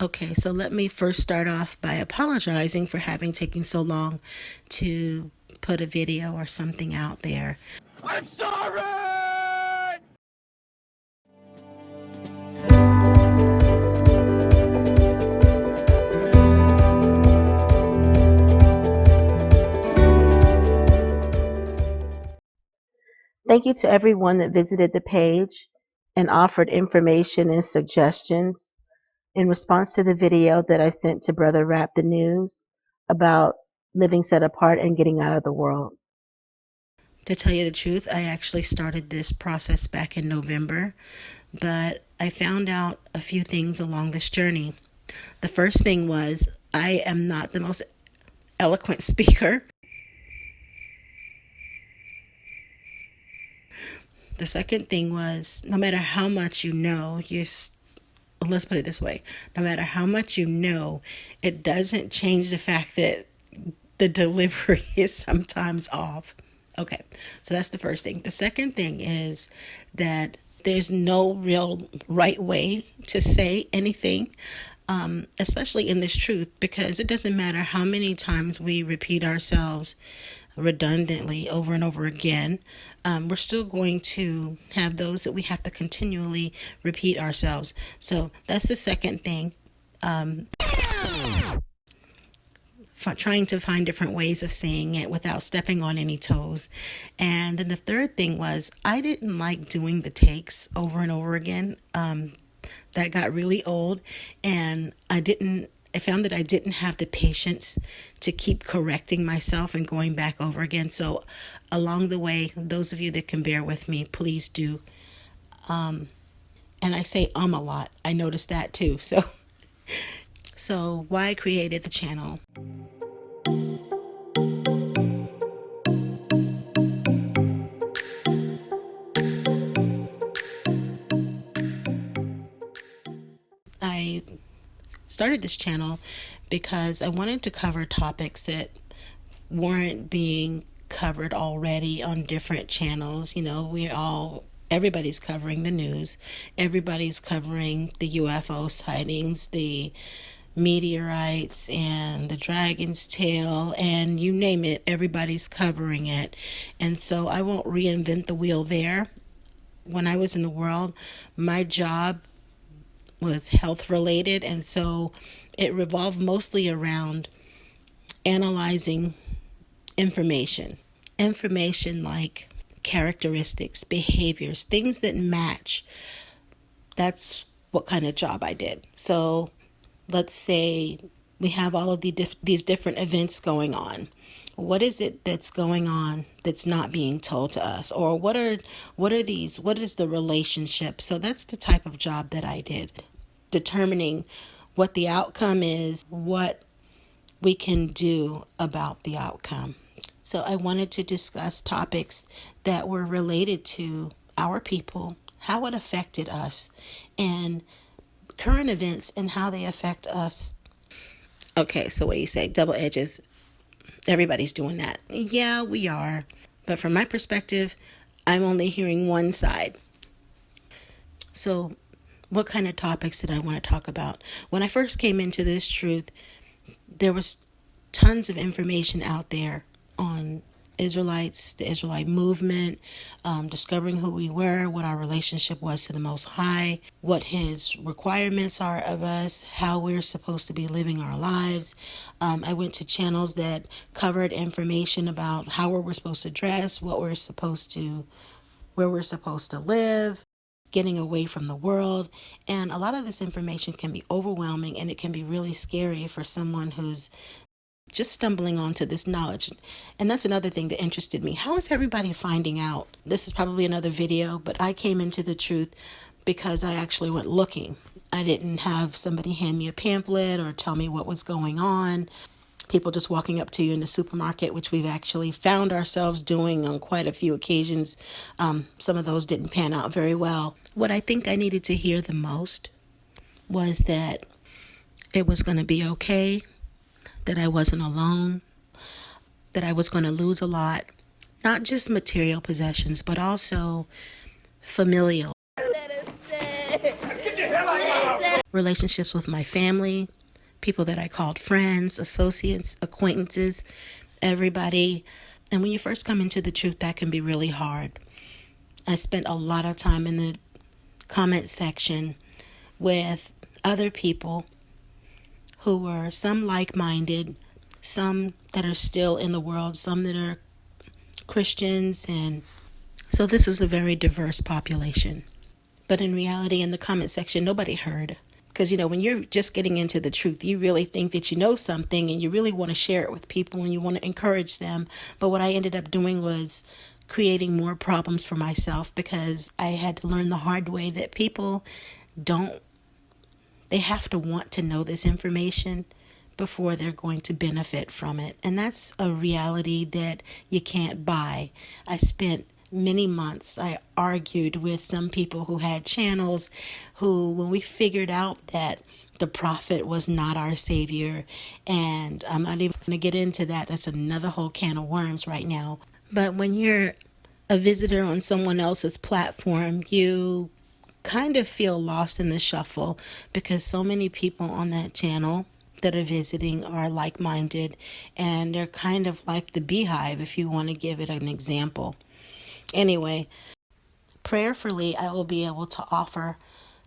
Okay, so let me first start off by apologizing for having taken so long to put a video or something out there. I'm sorry! Thank you to everyone that visited the page and offered information and suggestions in response to the video that I sent to Brother Rap the News about living set apart and getting out of the world. To tell you the truth, I actually started this process back in November, but I found out a few things along this journey. The first thing was I am not the most eloquent speaker. The second thing was no matter how much you know, let's put it this way, no matter how much you know, it doesn't change the fact that the delivery is sometimes off. Okay, so that's the first thing. The second thing is that there's no real right way to say anything, especially in this truth, because it doesn't matter how many times we repeat ourselves redundantly over and over again. We're still going to have those that we have to continually repeat ourselves. So that's the second thing. Trying to find different ways of saying it without stepping on any toes. And then the third thing was I didn't like doing the takes over and over again. That got really old, and I found that I didn't have the patience to keep correcting myself and going back over again. So along the way, those of you that can bear with me, please do. And I say a lot. I noticed that too. So why I created the channel. I started this channel because I wanted to cover topics that weren't being covered already on different channels. Everybody's covering the news, everybody's covering the UFO sightings, the meteorites, and the dragon's tail, and you name it, everybody's covering it. And so I won't reinvent the wheel there. When I was in the world, my job was health related, and so it revolved mostly around analyzing information like characteristics, behaviors, things that match. That's what kind of job I did. So let's say we have all of these different events going on. What is it that's going on that's not being told to us? Or what is the relationship? So that's the type of job that I did, determining what the outcome is, what we can do about the outcome. So I wanted to discuss topics that were related to our people, how it affected us, and current events and how they affect us. Okay, so what you say, double edges, everybody's doing that. Yeah, we are. But from my perspective, I'm only hearing one side. So what kind of topics did I want to talk about? When I first came into this truth, there was tons of information out there on Israelites, the Israelite movement, discovering who we were, what our relationship was to the Most High, what His requirements are of us, how we're supposed to be living our lives. I went to channels that covered information about how we're supposed to dress, where we're supposed to live, getting away from the world. And a lot of this information can be overwhelming, and it can be really scary for someone who's just stumbling onto this knowledge. And that's another thing that interested me. How is everybody finding out? This is probably another video, but I came into the truth because I actually went looking. I didn't have somebody hand me a pamphlet or tell me what was going on. People just walking up to you in the supermarket, which we've actually found ourselves doing on quite a few occasions. Some of those didn't pan out very well. What I think I needed to hear the most was that it was going to be okay, that I wasn't alone, that I was going to lose a lot, not just material possessions, but also familial relationships with my family, people that I called friends, associates, acquaintances, everybody. And when you first come into the truth, that can be really hard. I spent a lot of time in the comment section with other people who were some like-minded, some that are still in the world, some that are Christians, and so this was a very diverse population. But in reality, in the comment section, nobody heard. Because, when you're just getting into the truth, you really think that you know something and you really want to share it with people and you want to encourage them. But what I ended up doing was creating more problems for myself, because I had to learn the hard way that people they have to want to know this information before they're going to benefit from it. And that's a reality that you can't buy. I spent many months, I argued with some people who had channels who, when we figured out that the prophet was not our savior, and I'm not even going to get into that. That's another whole can of worms right now. But when you're a visitor on someone else's platform, you kind of feel lost in the shuffle, because so many people on that channel that are visiting are like-minded, and they're kind of like the beehive, if you want to give it an example. Anyway, prayerfully, I will be able to offer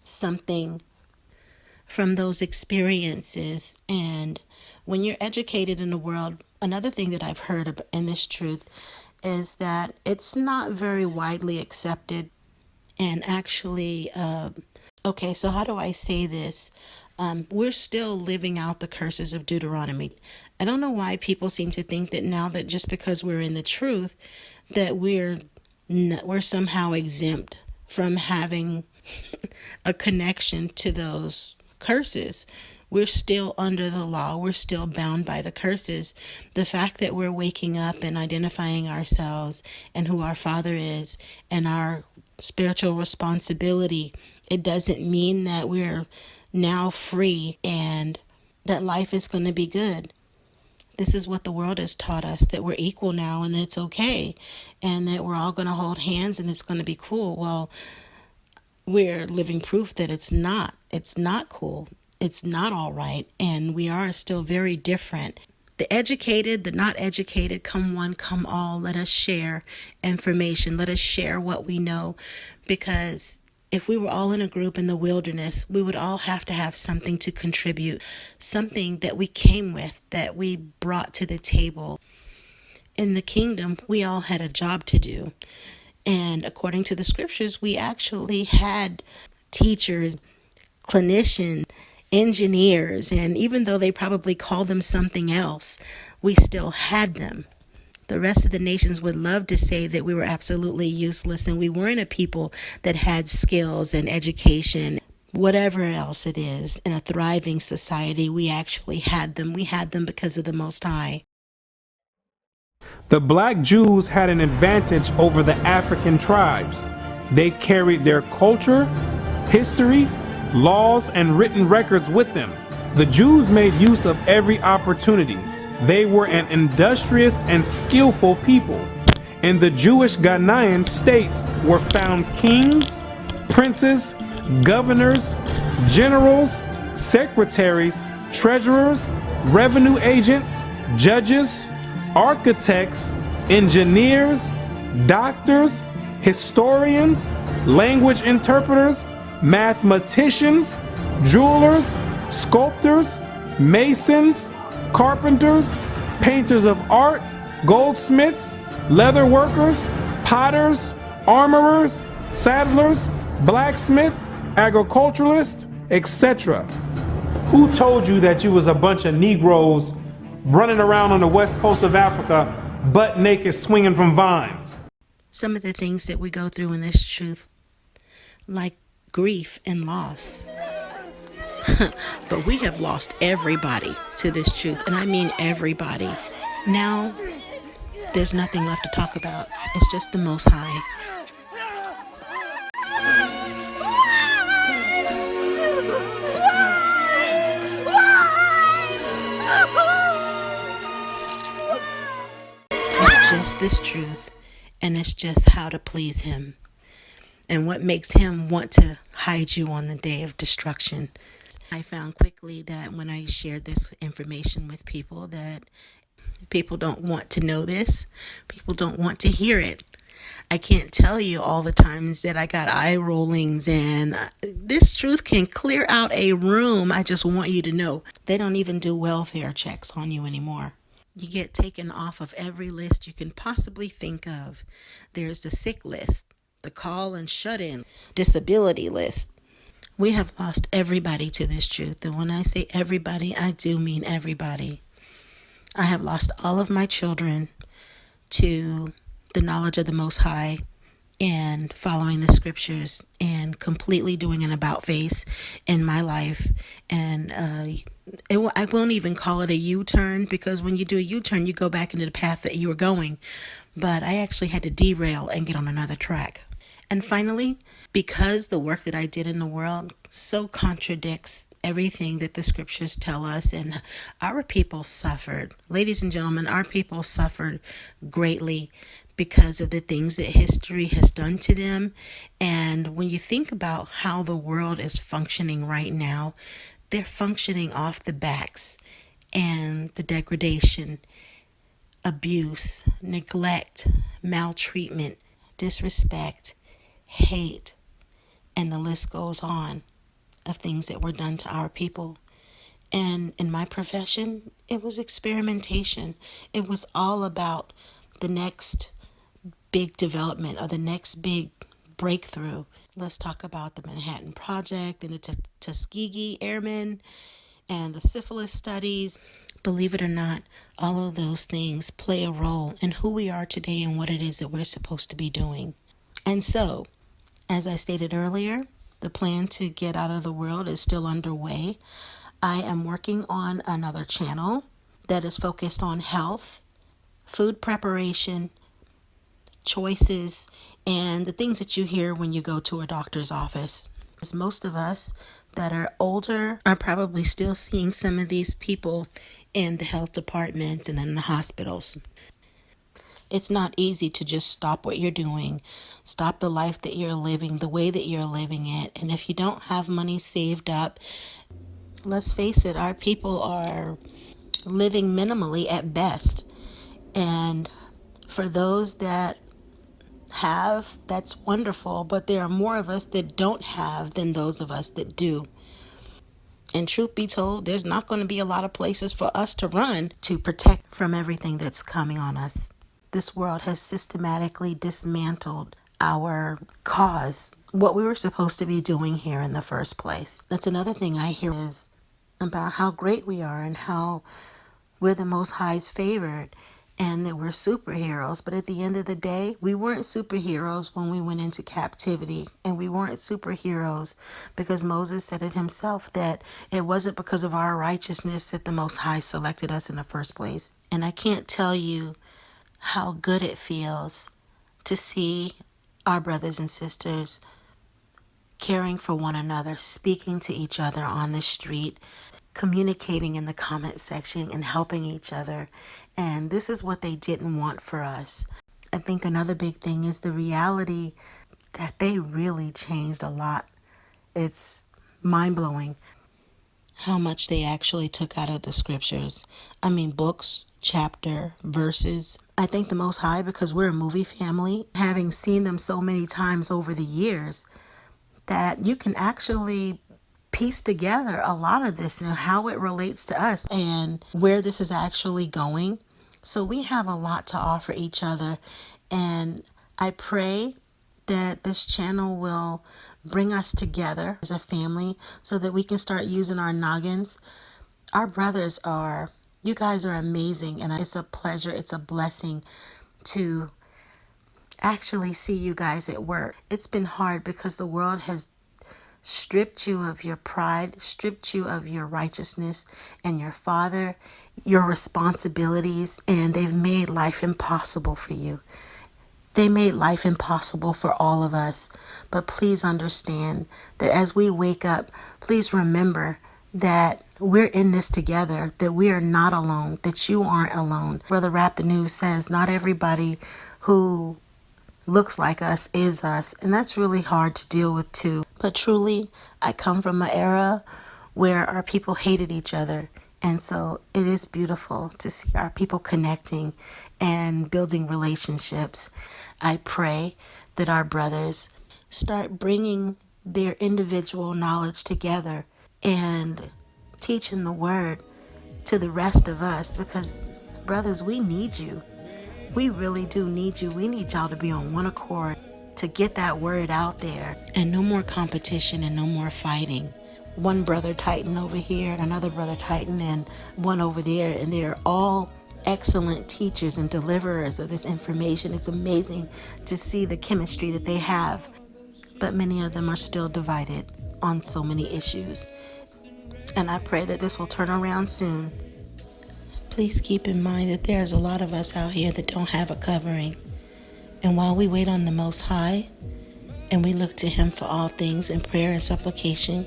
something from those experiences. And when you're educated in the world, another thing that I've heard in this truth is that it's not very widely accepted. And actually, okay, so how do I say this? We're still living out the curses of Deuteronomy. I don't know why people seem to think that now that just because we're in the truth, that we're somehow exempt from having a connection to those curses. We're still under the law. We're still bound by the curses. The fact that we're waking up and identifying ourselves and who our Father is and our spiritual responsibility, it doesn't mean that we're now free and that life is going to be good. This is what the world has taught us, that we're equal now and it's okay, and that we're all going to hold hands and it's going to be cool. Well, we're living proof that it's not. It's not cool. It's not all right. And we are still very different. The educated, the not educated, come one, come all. Let us share information. Let us share what we know, because if we were all in a group in the wilderness, we would all have to have something to contribute, something that we came with, that we brought to the table. In the kingdom, we all had a job to do. And according to the scriptures, we actually had teachers, clinicians, engineers, and even though they probably called them something else, we still had them. The rest of the nations would love to say that we were absolutely useless and we weren't a people that had skills and education, whatever else it is. In a thriving society, we actually had them. We had them because of the Most High. The black Jews had an advantage over the African tribes. They carried their culture, history, laws, and written records with them. The Jews made use of every opportunity. They were an industrious and skillful people. In the Jewish Ghanaian states were found kings, princes, governors, generals, secretaries, treasurers, revenue agents, judges, architects, engineers, doctors, historians, language interpreters, mathematicians, jewelers, sculptors, masons, carpenters, painters of art, goldsmiths, leather workers, potters, armorers, saddlers, blacksmith, agriculturalists, etc. Who told you that you was a bunch of Negroes running around on the west coast of Africa, butt naked, swinging from vines? Some of the things that we go through in this truth, like grief and loss. But we have lost everybody to this truth, and I mean everybody. Now, there's nothing left to talk about. It's just the Most High. It's just this truth, and it's just how to please Him. and what makes him want to hide you on the day of destruction. I found quickly that when I shared this information with people, that people don't want to know this. People don't want to hear it. I can't tell you all the times that I got eye rollings, and this truth can clear out a room. I just want you to know they don't even do welfare checks on you anymore. You get taken off of every list you can possibly think of. There's the sick list, the call and shut in, disability list. We have lost everybody to this truth. And when I say everybody, I do mean everybody. I have lost all of my children to the knowledge of the Most High and following the scriptures and completely doing an about face in my life. And I won't even call it a U-turn, because when you do a U-turn, you go back into the path that you were going. But I actually had to derail and get on another track. And finally, because the work that I did in the world so contradicts everything that the scriptures tell us, and our people suffered. Ladies and gentlemen, our people suffered greatly because of the things that history has done to them. And when you think about how the world is functioning right now, they're functioning off the backs and the degradation, abuse, neglect, maltreatment, disrespect, hate, and the list goes on of things that were done to our people. And in my profession, it was experimentation. It was all about the next big development or the next big breakthrough. Let's talk about the Manhattan Project and the Tuskegee Airmen and the syphilis studies. Believe it or not, all of those things play a role in who we are today and what it is that we're supposed to be doing. And so, as I stated earlier, the plan to get out of the world is still underway. I am working on another channel that is focused on health, food preparation, choices, and the things that you hear when you go to a doctor's office. As most of us that are older are probably still seeing some of these people in the health departments and in the hospitals. It's not easy to just stop what you're doing, stop the life that you're living, the way that you're living it. And if you don't have money saved up, let's face it, our people are living minimally at best. And for those that have, that's wonderful, but there are more of us that don't have than those of us that do. And truth be told, there's not going to be a lot of places for us to run to protect from everything that's coming on us. This world has systematically dismantled our cause, what we were supposed to be doing here in the first place. That's another thing I hear is about how great we are and how we're the Most High's favored and that we're superheroes. But at the end of the day, we weren't superheroes when we went into captivity, and we weren't superheroes because Moses said it himself that it wasn't because of our righteousness that the Most High selected us in the first place. And I can't tell you how good it feels to see our brothers and sisters caring for one another, speaking to each other on the street, communicating in the comment section and helping each other. And this is what they didn't want for us. I think another big thing is the reality that they really changed a lot. It's mind-blowing how much they actually took out of the scriptures. I mean, books, chapter, verses. I thank the Most High because we're a movie family, having seen them so many times over the years, that you can actually piece together a lot of this and how it relates to us and where this is actually going. So we have a lot to offer each other, and I pray that this channel will bring us together as a family so that we can start using our noggins. Our brothers are, you guys are amazing, and it's a pleasure, it's a blessing to actually see you guys at work. It's been hard because the world has stripped you of your pride, stripped you of your righteousness and your father, your responsibilities, and they've made life impossible for you. They made life impossible for all of us. But please understand that as we wake up, please remember that we're in this together, that we are not alone, that you aren't alone. Brother Rap the News says not everybody who looks like us, is us, and that's really hard to deal with too. But truly, I come from an era where our people hated each other, and so it is beautiful to see our people connecting and building relationships. I pray that our brothers start bringing their individual knowledge together and teaching the word to the rest of us, because brothers, we need you. We really do need you. We need y'all to be on one accord to get that word out there. And no more competition and no more fighting. One brother Titan over here and another brother Titan and one over there, and they're all excellent teachers and deliverers of this information. It's amazing to see the chemistry that they have, but many of them are still divided on so many issues. And I pray that this will turn around soon. Please keep in mind that there's a lot of us out here that don't have a covering. And while we wait on the Most High and we look to Him for all things in prayer and supplication,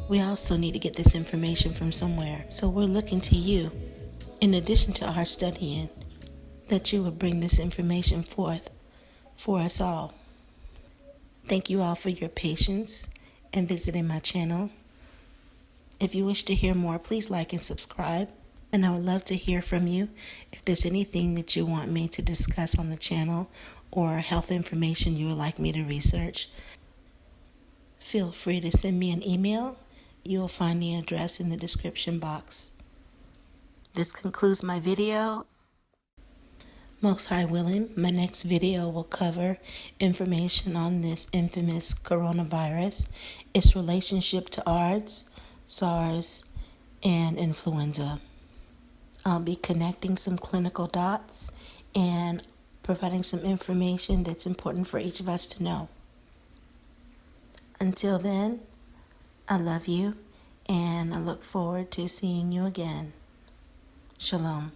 we also need to get this information from somewhere. So we're looking to you, in addition to our studying, that you would bring this information forth for us all. Thank you all for your patience and visiting my channel. If you wish to hear more, please like and subscribe. And I would love to hear from you if there's anything that you want me to discuss on the channel or health information you would like me to research. Feel free to send me an email. You will find the address in the description box. This concludes my video. Most High willing, my next video will cover information on this infamous coronavirus, its relationship to AIDS, SARS, and influenza. I'll be connecting some clinical dots and providing some information that's important for each of us to know. Until then, I love you and I look forward to seeing you again. Shalom.